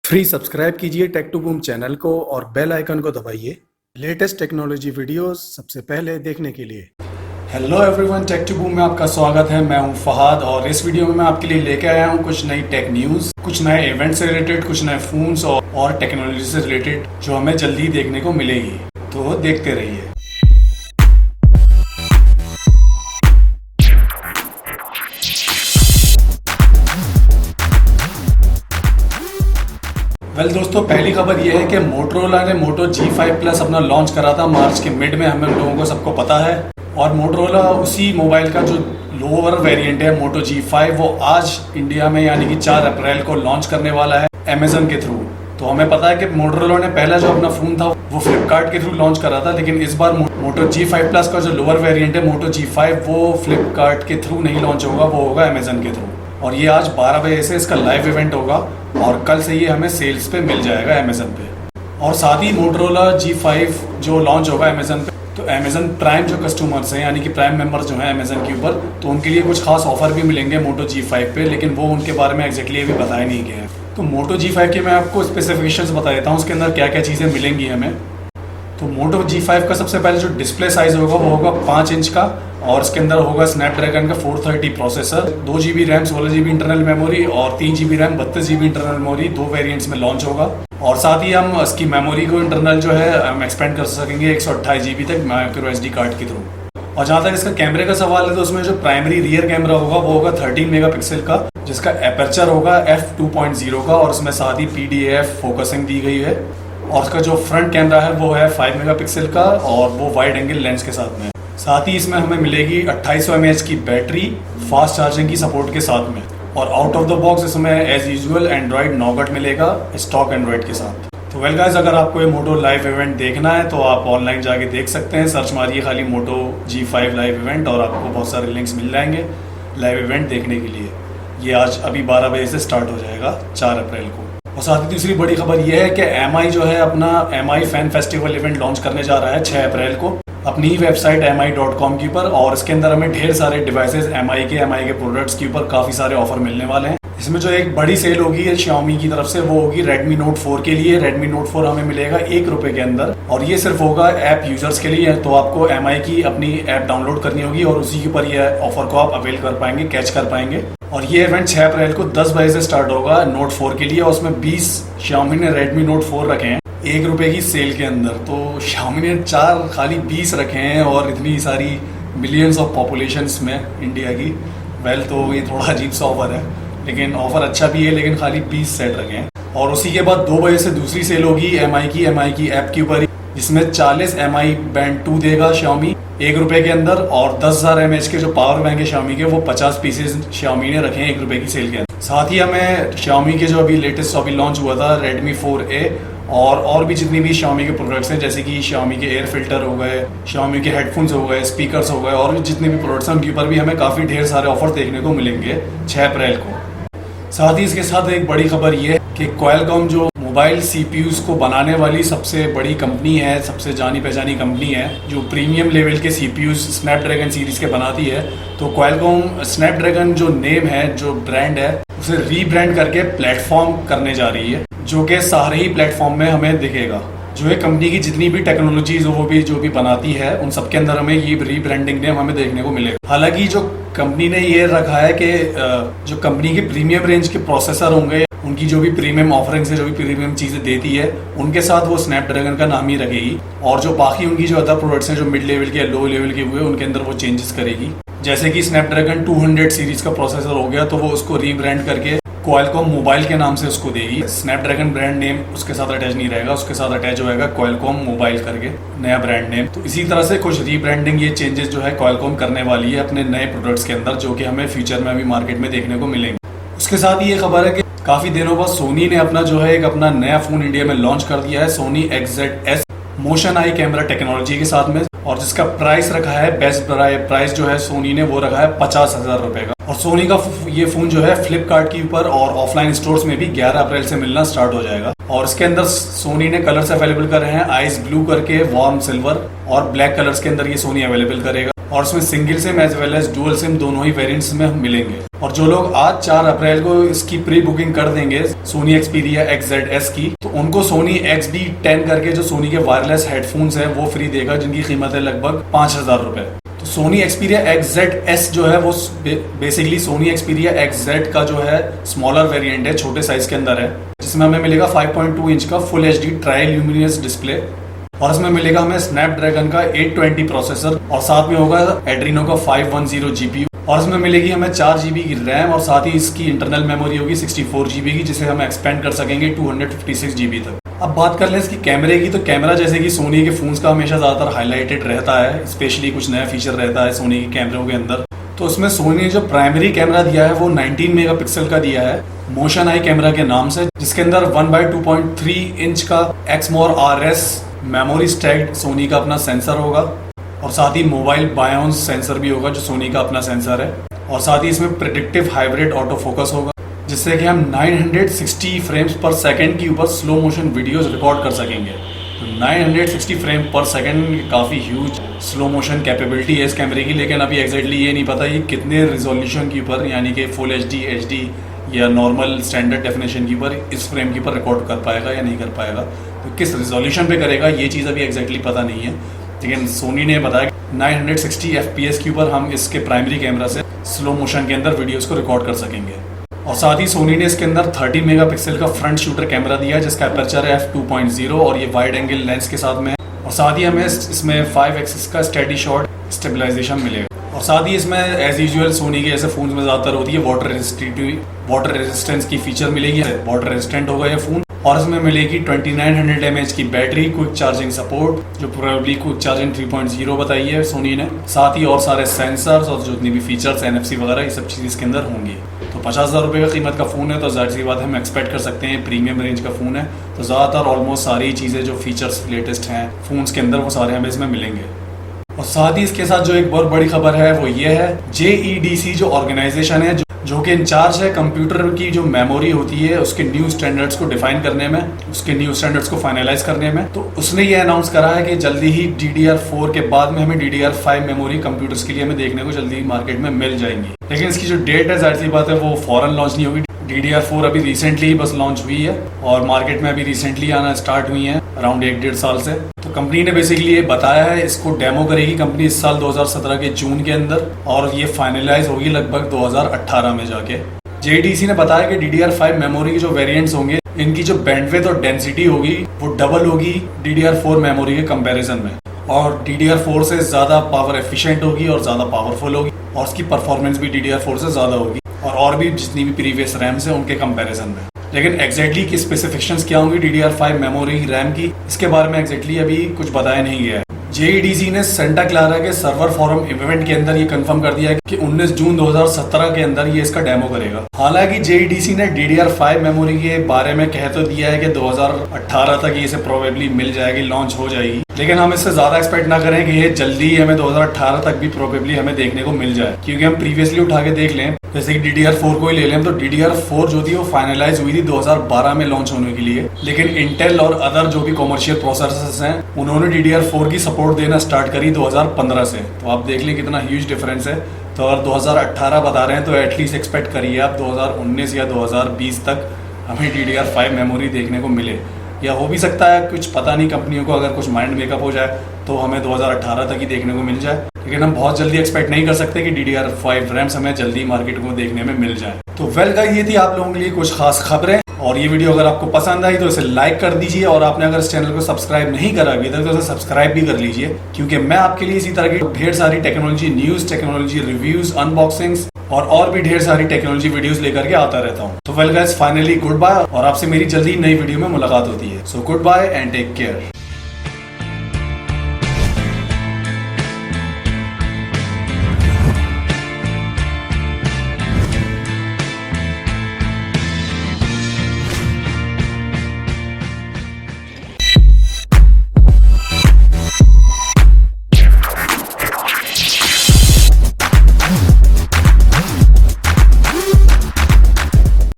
Free subscribe कीजिए take to boom channel को और बेल आइकन को दबाइए लेटेस्ट टेक्नोलॉजी वीडियोस सबसे पहले देखने के लिए। Hello everyone, tech to boom में आपका स्वागत है। मैं हूं फहाद और इस वीडियो में मैं आपके लिए लेके आया हूं कुछ नई टेक न्यूज़, कुछ नए इवेंट से रिलेटेड, कुछ नए फोन्स और टेक्नोलॉजी से रिलेटेड जो हमें जल्दी देखने को मिलेगी। तो देखते रहिए। दोस्तों, पहली खबर यह है कि मोटोरोला ने मोटो G5 प्लस अपना लॉन्च करा था मार्च के मिड में, हमें लोगों को सबको पता है। और मोटोरोला उसी मोबाइल का जो लोअर वेरिएंट है मोटो G5 वो आज इंडिया में यानी कि 4 अप्रैल को लॉन्च करने वाला है अमेजन के थ्रू। तो हमें पता है कि मोटोरोला ने पहला जो अपना फ़ोन था वो फ्लिपकार्ट के थ्रू लॉन्च करा था, लेकिन इस बार मोटो G5 प्लस का जो लोअर वेरिएंट है मोटो G5 वो फ्लिपकार्ट के थ्रू नहीं लॉन्च होगा, वो होगा अमेजन के थ्रू। और ये आज 12 बजे से इसका लाइव इवेंट होगा और कल से ये हमें सेल्स पे मिल जाएगा अमेजन पे। और साथ ही मोटोरोला G5 जो लॉन्च होगा अमेजन पे, तो अमेजन प्राइम जो कस्टमर्स हैं यानी कि प्राइम मेंबर्स जो हैं अमेजन के ऊपर, तो उनके लिए कुछ खास ऑफर भी मिलेंगे मोटो G5 पे, लेकिन वो उनके बारे में एग्जैक्टली अभी बताया नहीं गया है। तो मोटो G5 के मैं आपको स्पेसिफिकेशंस बता देता हूँ, उसके अंदर क्या क्या चीज़ें मिलेंगी हमें। तो मोटो G5 का सबसे पहले जो डिस्प्ले साइज़ होगा वो होगा 5 इंच का और इसके अंदर होगा स्नैपड्रैगन का 430 processor, 2 GB RAM, 16 GB internal memory और 3 GB RAM, 32 GB internal memory, 2 variants में लॉन्च होगा। और साथ ही हम इसकी मेमोरी को इंटरनल जो है हम एक्सपेंड कर सकेंगे 128 GB तक माइक्रो SD कार्ड के थ्रू। और जहाँ तक इसका कैमरे का सवाल है तो उसमें जो प्राइमरी रियर कैमरा होगा वो होगा 13 मेगापिक्सल का, जिसका एपर्चर होगा f2.0 का और उसमें साथ ही PDAF फोकसिंग दी गई है। और उसका जो फ्रंट कैमरा है वो है 5 मेगापिक्सल का और वो वाइड एंगल लेंस के साथ में। साथ ही इसमें हमें मिलेगी 2800 mAh की बैटरी फास्ट चार्जिंग की सपोर्ट के साथ में। और आउट ऑफ द बॉक्स इसमें एज यूजुअल एंड्रॉइड नॉगट मिलेगा स्टॉक एंड्रॉइड के साथ। तो वेल गाइस, अगर आपको ये मोटो लाइव इवेंट देखना है तो आप ऑनलाइन जाके देख सकते हैं, सर्च मारिए खाली मोटो G5 लाइव इवेंट और आपको बहुत सारे लिंक्स मिल जाएंगे लाइव इवेंट देखने के लिए। ये आज अभी 12 बजे से स्टार्ट हो जाएगा 4 अप्रैल को। और साथ ही दूसरी बड़ी खबर यह है कि MI जो है अपना MI fan festival event launch करने जा रहा है 6 अप्रैल को अपनी ही वेबसाइट mi.com के ऊपर। और इसके अंदर हमें ढेर सारे डिवाइसेस MI के प्रोडक्ट्स के ऊपर काफ़ी सारे ऑफर मिलने वाले हैं। इसमें जो एक बड़ी सेल होगी Xiaomi की तरफ से वो होगी Redmi Note 4 के लिए। Redmi Note 4 हमें मिलेगा 1 रुपये के अंदर और ये सिर्फ होगा ऐप यूजर्स के लिए। तो आपको MI की अपनी ऐप डाउनलोड करनी होगी और उसी के ऊपर ये ऑफर को आप अवेल कर पाएंगे, कैच कर पाएंगे। और ये इवेंट 6 अप्रैल को 10 बजे से स्टार्ट होगा Note 4 के लिए और उसमें 20 Xiaomi ने Redmi Note 4 रखे हैं 1 रुपये की सेल के अंदर। तो Xiaomi ने 4 खाली 20 रखे हैं और इतनी सारी मिलियंस ऑफ पॉपुलेशंस में इंडिया की। वेल, तो ये थोड़ा अजीब सा ऑफर है, लेकिन ऑफर अच्छा भी है, लेकिन खाली 20 सेट रखे हैं। और उसी के बाद 2 बजे से दूसरी सेल होगी MI की ऐप के ऊपर, जिसमें 40 MI Band 2 देगा Xiaomi 1 रुपये के अंदर और 10,000 mAh के जो पावर बैंक है Xiaomi के वो 50 पीसेज Xiaomi ने रखे हैं 1 रुपये की सेल के अंदर। साथ ही हमें Xiaomi के जो अभी लेटेस्ट अभी लॉन्च हुआ था Redmi 4A और भी जितनी भी Xiaomi के प्रोडक्ट्स हैं, जैसे कि Xiaomi के एयर फिल्टर हो गए, Xiaomi के हेडफोन्स हो गए, स्पीकर्स हो गए और भी जितने भी प्रोडक्ट्स हैं उनके ऊपर भी हमें काफ़ी ढेर सारे ऑफर देखने को मिलेंगे 6 अप्रैल को। साथ ही इसके साथ एक बड़ी खबर ये है कि Qualcomm जो मोबाइल CPUs को बनाने वाली सबसे बड़ी कंपनी है, सबसे जानी पहचानी कंपनी है जो प्रीमियम लेवल के CPUs स्नैपड्रैगन सीरीज़ के बनाती है, तो Qualcomm स्नैपड्रैगन जो नेम है, जो ब्रांड है, उसे रीब्रांड करके प्लेटफॉर्म करने जा रही है, जो कि सारे ही प्लेटफॉर्म में हमें दिखेगा। जो है कंपनी की जितनी भी टेक्नोलॉजीज वो भी जो भी बनाती है उन सबके अंदर हमें ये रीब्रांडिंग नेम हमें देखने को मिलेगा। हालांकि जो कंपनी ने ये रखा है कि जो कंपनी के प्रीमियम रेंज के प्रोसेसर होंगे, उनकी जो भी प्रीमियम ऑफरिंग्स है, जो भी प्रीमियम चीज़ें देती है, उनके साथ वो स्नैपड्रैगन का नाम ही रखेगी। और जो बाकी उनकी जो अदर प्रोडक्ट्स हैं जो मिड लेवल के या लो लेवल के हुए, उनके अंदर वो चेंजेस करेगी। जैसे कि स्नैपड्रैगन 200 सीरीज का प्रोसेसर हो गया तो वो उसको रीब्रांड करके Qualcomm मोबाइल के नाम से उसको देगी। स्नैपड्रैगन ब्रांड नेम उसके साथ अटैच नहीं रहेगा, उसके साथ अटैच होएगा Qualcomm मोबाइल करके नया ब्रांड नेम। तो इसी तरह से कुछ रीब्रांडिंग ये चेंजेस जो है Qualcomm करने वाली है अपने नए प्रोडक्ट्स के अंदर, जो कि हमें फ्यूचर में अभी मार्केट में देखने को मिलेंगे। उसके साथ ही ये खबर है कि काफ़ी दिनों बाद सोनी ने अपना जो है एक अपना नया फ़ोन इंडिया में लॉन्च कर दिया है, सोनी XZS मोशन आई कैमरा टेक्नोलॉजी के साथ में, और जिसका प्राइस रखा है बेस्ट प्राइस जो है सोनी ने वो रखा है 50,000 रुपये का। और सोनी का ये फ़ोन जो है फ्लिपकार्ट के ऊपर और ऑफलाइन स्टोर्स में भी 11 अप्रैल से मिलना स्टार्ट हो जाएगा। और इसके अंदर सोनी ने कलर्स अवेलेबल कर रहे हैं आइस ब्लू करके, वार्म सिल्वर और ब्लैक कलर्स के अंदर ये सोनी अवेलेबल करेगा। और उसमें single SIM as well as dual SIM दोनों ही वेरिएंट्स में मिलेंगे। और जो लोग आज 4 अप्रैल को इसकी प्री बुकिंग कर देंगे सोनी एक्सपीरिया XZ-S की, तो उनको सोनी XD10 करके जो सोनी के वायरलेस हेडफोन्स है वो फ्री देगा, जिनकी कीमत है लगभग 5,000 रुपए। तो सोनी एक्सपीरिया XZ-S जो है वो बेसिकली सोनी एक्सपीरिया XZ का जो है स्मॉलर वेरिएंट है, छोटे साइज के अंदर है, जिसमें हमें मिलेगा 5.2 इंच का full HD try luminous display, और इसमें मिलेगा हमें स्नैपड्रैगन का 820 प्रोसेसर, और साथ में होगा एड्रीनो का 510 GPU, और इसमें मिलेगी हमें 4 GB की रैम, और साथ ही इसकी इंटरनल मेमोरी होगी 64 GB की, जिसे हम एक्सपेंड कर सकेंगे 256 GB तक। अब बात कर लें इसकी कैमरे की, तो कैमरा जैसे कि सोनी के फोन्स का हमेशा ज़्यादातर हाईलाइटेड रहता है, स्पेशली कुछ नया फीचर रहता है सोनी के कैमरों के अंदर। तो उसमें सोनी ने जो प्राइमरी कैमरा दिया है वो 19 मेगापिक्सल का दिया है मोशन आई कैमरा के नाम से, जिसके अंदर 1/2.3 इंच का Exmor RS memory stacked Sony का अपना सेंसर होगा, और साथ ही मोबाइल बायोन्स सेंसर भी होगा जो सोनी का अपना सेंसर है, और साथ ही इसमें प्रेडिक्टिव हाइब्रिड ऑटो फोकस होगा, जिससे कि हम 960 फ्रेम्स पर सेकंड के ऊपर स्लो मोशन वीडियोस रिकॉर्ड कर सकेंगे। तो 960 फ्रेम पर सेकंड काफ़ी ह्यूज स्लो मोशन कैपेबिलिटी है इस कैमरे की, लेकिन अभी एग्जैक्टली ये नहीं पता ये कितने रिजोल्यूशन के ऊपर, यानी कि फुल HD या नॉर्मल स्टैंडर्ड डेफिनेशन के ऊपर इस फ्रेम के ऊपर रिकॉर्ड कर पाएगा या नहीं कर पाएगा, तो किस रिजोल्यूशन पे करेगा ये चीज़ अभी एग्जैक्टली पता नहीं है। लेकिन सोनी ने बताया 960 FPS के ऊपर हम इसके प्राइमरी कैमरा से स्लो मोशन के अंदर वीडियोस को रिकॉर्ड कर सकेंगे। और साथ ही सोनी ने इसके अंदर 30 मेगापिक्सल का फ्रंट शूटर कैमरा दिया है, जिसका अपर्चर है f2.0 और ये वाइड एंगल लेंस के साथ में है, और साथ ही हमें इसमें 5 एक्सिस का स्टेडी शॉट स्टेबलाइजेशन मिलेगा। और साथ ही इसमें एज यूजुअल सोनी के ऐसे फोन में ज़्यादातर होती है वाटर रेजिस्टेंस की फीचर मिलेगी, वाटर रेजिस्टेंट होगा ये फ़ोन, और इसमें मिलेगी 2900 mAh की बैटरी, क्विक चार्जिंग सपोर्ट जो प्रोबेबली क्विक चार्जिंग 3.0 बताई है सोनी ने, साथ ही और सारे सेंसर्स और जितनी भी फीचर्स NFC वगैरह ये सब चीज़ इसके अंदर होंगी। तो 50,000 रुपये का कीमत का फ़ोन है, तो जाहिर सी बात है हम एक्सपेक्ट कर सकते हैं प्रीमियम रेंज का फ़ोन है, तो ज़्यादातर ऑलमोस्ट सारी चीज़ें जो फीचर्स लेटेस्ट हैं फ़ोन्स के अंदर वो सारे हमें इसमें मिलेंगे। और साथ ही इसके साथ जो एक बहुत बड़ी खबर है वो ये है, JEDC जो ऑर्गेनाइजेशन है जो कि इंचार्ज है कंप्यूटर की जो मेमोरी होती है उसके न्यू स्टैंडर्ड्स को डिफाइन करने में, उसके न्यू स्टैंडर्ड्स को फाइनलाइज करने में, तो उसने ये अनाउंस करा है कि जल्दी ही DDR4 के बाद में हमें DDR5 मेमोरी कंप्यूटर्स के लिए हमें देखने को जल्दी मार्केट में मिल जाएंगी। लेकिन इसकी जो डेट है जाहिर सी बात है वो फॉरन लॉन्च नहीं होगी। DDR4 अभी रिसेंटली बस लॉन्च हुई है और मार्केट में अभी रिसेंटली आना स्टार्ट हुई है अराउंड 1-1.5 साल से। तो कंपनी ने बेसिकली ये बताया है इसको डेमो करेगी कंपनी इस साल 2017 के जून के अंदर, और ये फाइनलाइज होगी लगभग 2018 में जाके। JEDC ने बताया कि DDR5 मेमोरी के जो वेरिएंट्स होंगे इनकी जो बैंडविड्थ और डेंसिटी होगी वो डबल होगी DDR4 मेमोरी के कंपैरिजन में, और DDR4 से ज़्यादा पावर एफिशिएंट होगी और ज़्यादा पावरफुल होगी, और उसकी परफॉर्मेंस भी DDR4 से ज़्यादा होगी और भी जितनी भी प्रीवियस रैम्स हैं उनके कंपैरिजन में। लेकिन एग्जैक्टली की स्पेसिफिकेशंस क्या होंगी DDR5 मेमोरी रैम की, इसके बारे में एग्जैक्टली अभी कुछ बताया नहीं गया है। JEDC ने सेंटा क्लारा के सर्वर फोरम इवेंट के अंदर ये कंफर्म कर दिया है कि 19 जून 2017 के अंदर ये इसका डेमो करेगा। हालांकि JEDC ने DDR5 मेमोरी के बारे में कह तो दिया है कि 2018 तक ये इसे प्रोबेबली मिल जाएगी, लॉन्च हो जाएगी, लेकिन हम इससे ज़्यादा एक्सपेक्ट ना करें कि ये जल्दी हमें 2018 तक भी प्रोबेबली हमें देखने को मिल जाए, क्योंकि हम प्रीवियसली उठा के देख लें, जैसे कि DDR4 को ही ले लें, तो DDR4 जो थी वो फाइनलाइज हुई थी 2012 में लॉन्च होने के लिए, लेकिन इंटेल और अदर जो भी कॉमर्शियल प्रोसेसर्स हैं उन्होंने DDR4 की सपोर्ट देना स्टार्ट करी 2015 से। तो आप देख लें कितना ह्यूज डिफरेंस है। तो अगर 2018 बता रहे हैं तो एटलीस्ट एक्सपेक्ट करिए आप 2019 या 2020 तक हमें DDR5 मेमोरी देखने को मिले, या हो भी सकता है कुछ पता नहीं कंपनियों को अगर कुछ माइंड मेकअप हो जाए तो हमें 2018 तक ही देखने को मिल जाए, लेकिन हम बहुत जल्दी एक्सपेक्ट नहीं कर सकते कि DDR5 रैम्स हमें जल्दी मार्केट में देखने में मिल जाए। तो वेल गाइस, ये थी आप लोगों के लिए कुछ खास खबरें, और ये वीडियो अगर आपको पसंद आई तो इसे लाइक कर दीजिए, और आपने अगर इस चैनल को सब्सक्राइब नहीं करा अभी तक तो इसे सब्सक्राइब भी कर लीजिए, क्योंकि मैं आपके लिए इसी तरह की ढेर सारी technology news, technology reviews, unboxings और भी ढेर सारी टेक्नोलॉजी वीडियोस लेकर के आता रहता हूँ। तो well guys, finally goodbye, और आपसे मेरी जल्दी नई वीडियो में मुलाकात होती है। So goodbye and take care.